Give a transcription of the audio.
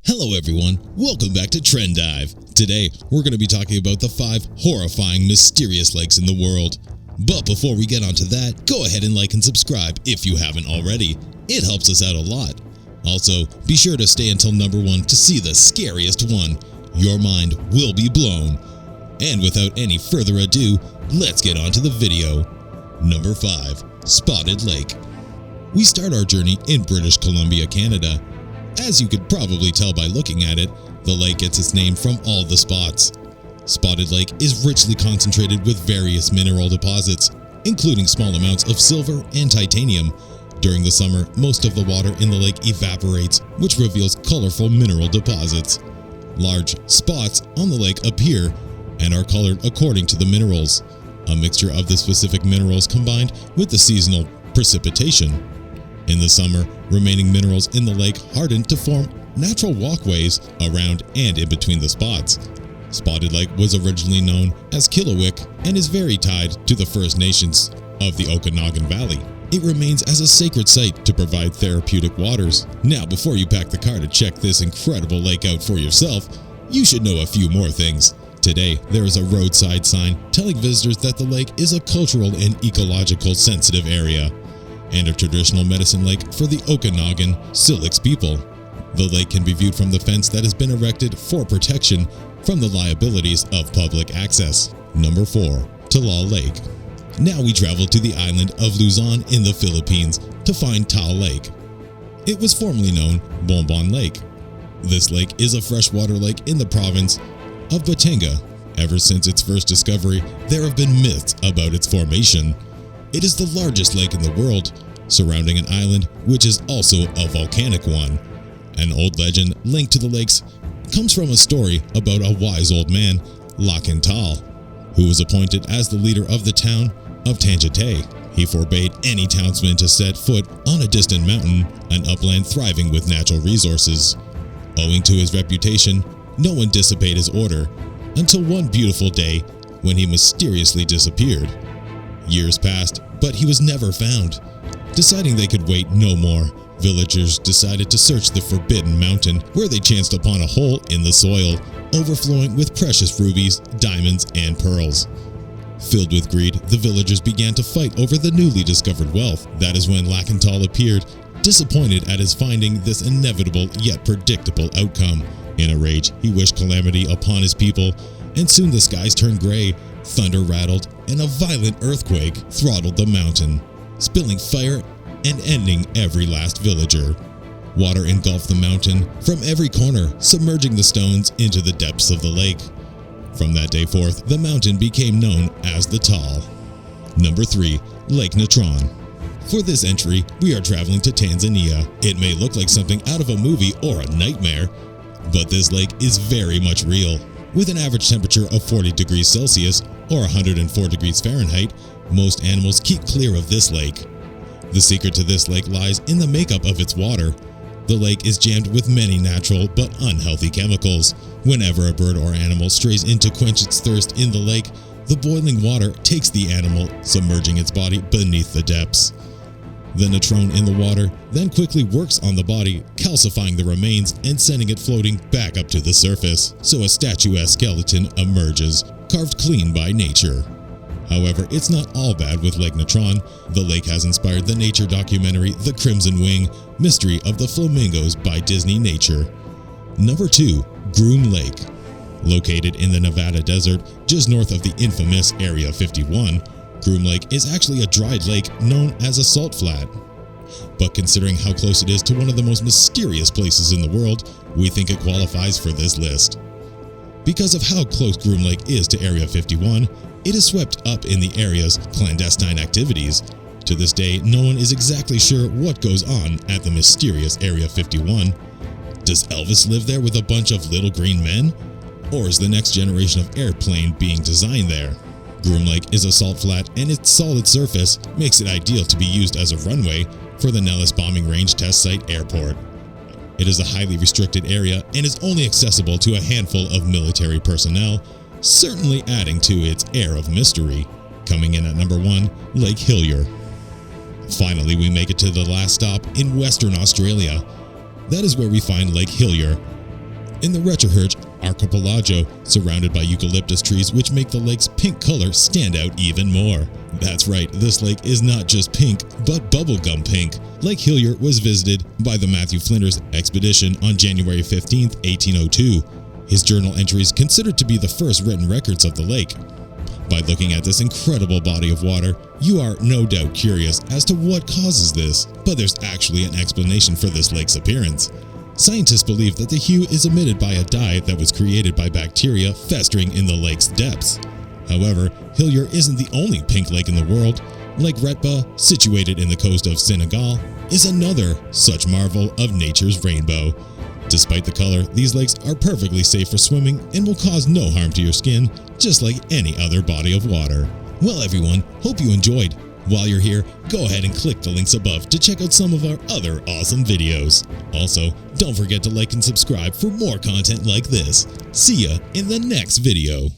Hello everyone, welcome back to Trend Dive. Today, we're going to be talking about the 5 horrifying, mysterious lakes in the world. But before we get onto that, go ahead and like and subscribe if you haven't already. It helps us out a lot. Also, be sure to stay until number 1 to see the scariest one. Your mind will be blown. And without any further ado, let's get on to the video. Number 5. Spotted Lake. We start our journey in British Columbia, Canada. As you could probably tell by looking at it, the lake gets its name from all the spots. Spotted Lake is richly concentrated with various mineral deposits, including small amounts of silver and titanium. During the summer, most of the water in the lake evaporates, which reveals colorful mineral deposits. Large spots on the lake appear and are colored according to the minerals, a mixture of the specific minerals combined with the seasonal precipitation. In the summer, remaining minerals in the lake harden to form natural walkways around and in between the spots. Spotted Lake was originally known as Killiwick and is very tied to the First Nations of the Okanagan Valley. It remains as a sacred site to provide therapeutic waters. Now, before you pack the car to check this incredible lake out for yourself, you should know a few more things. Today, there is a roadside sign telling visitors that the lake is a cultural and ecological sensitive area, and a traditional medicine lake for the Okanagan Silex people. The lake can be viewed from the fence that has been erected for protection from the liabilities of public access. Number 4. Tal Lake. Now we travel to the island of Luzon in the Philippines to find Tal Lake. It was formerly known Bonbon Lake. This lake is a freshwater lake in the province of Batangas. Ever since its first discovery, there have been myths about its formation. It is the largest lake in the world, surrounding an island which is also a volcanic one. An old legend linked to the lakes comes from a story about a wise old man, Lakan Tal, who was appointed as the leader of the town of Tangitay. He forbade any townsman to set foot on a distant mountain, an upland thriving with natural resources. Owing to his reputation, no one disobeyed his order, until one beautiful day when he mysteriously disappeared. Years passed, but he was never found. Deciding they could wait no more, villagers decided to search the forbidden mountain, where they chanced upon a hole in the soil, overflowing with precious rubies, diamonds, and pearls. Filled with greed, the villagers began to fight over the newly discovered wealth. That is when Lakan Tal appeared, disappointed at his finding this inevitable yet predictable outcome. In a rage, he wished calamity upon his people, and soon the skies turned gray, thunder rattled, and a violent earthquake throttled the mountain, spilling fire and ending every last villager. Water engulfed the mountain from every corner, submerging the stones into the depths of the lake. From that day forth, the mountain became known as the Tal. Number 3. Lake Natron. For this entry, we are traveling to Tanzania. It may look like something out of a movie or a nightmare, but this lake is very much real. With an average temperature of 40 degrees Celsius or 104 degrees Fahrenheit, most animals keep clear of this lake. The secret to this lake lies in the makeup of its water. The lake is jammed with many natural but unhealthy chemicals. Whenever a bird or animal strays in to quench its thirst in the lake, the boiling water takes the animal, submerging its body beneath the depths. The natron in the water then quickly works on the body, calcifying the remains and sending it floating back up to the surface, so a statuesque skeleton emerges, carved clean by nature. However, it's not all bad with Lake Natron. The lake has inspired the nature documentary The Crimson Wing: Mystery of the Flamingos by Disney Nature. Number 2. Groom Lake. Located in the Nevada desert, just north of the infamous Area 51, Groom Lake is actually a dried lake known as a salt flat. But considering how close it is to one of the most mysterious places in the world, we think it qualifies for this list. Because of how close Groom Lake is to Area 51, it is swept up in the area's clandestine activities. To this day, no one is exactly sure what goes on at the mysterious Area 51. Does Elvis live there with a bunch of little green men? Or is the next generation of airplane being designed there? Groom Lake is a salt flat, and its solid surface makes it ideal to be used as a runway for the Nellis Bombing Range Test Site Airport. It is a highly restricted area and is only accessible to a handful of military personnel, certainly adding to its air of mystery. Coming in at number 1, Lake Hillier. Finally, we make it to the last stop in Western Australia. That is where we find Lake Hillier. In the Retrohurch archipelago, surrounded by eucalyptus trees which make the lake's pink color stand out even more. That's right, this lake is not just pink, but bubblegum pink. Lake Hillier was visited by the Matthew Flinders expedition on January 15, 1802. His journal entries considered to be the first written records of the lake. By looking at this incredible body of water, you are no doubt curious as to what causes this, but there's actually an explanation for this lake's appearance. Scientists believe that the hue is emitted by a dye that was created by bacteria festering in the lake's depths. However, Hillier isn't the only pink lake in the world. Lake Retba, situated in the coast of Senegal, is another such marvel of nature's rainbow. Despite the color, these lakes are perfectly safe for swimming and will cause no harm to your skin, just like any other body of water. Well everyone, hope you enjoyed. While you're here, go ahead and click the links above to check out some of our other awesome videos. Also, don't forget to like and subscribe for more content like this. See ya in the next video.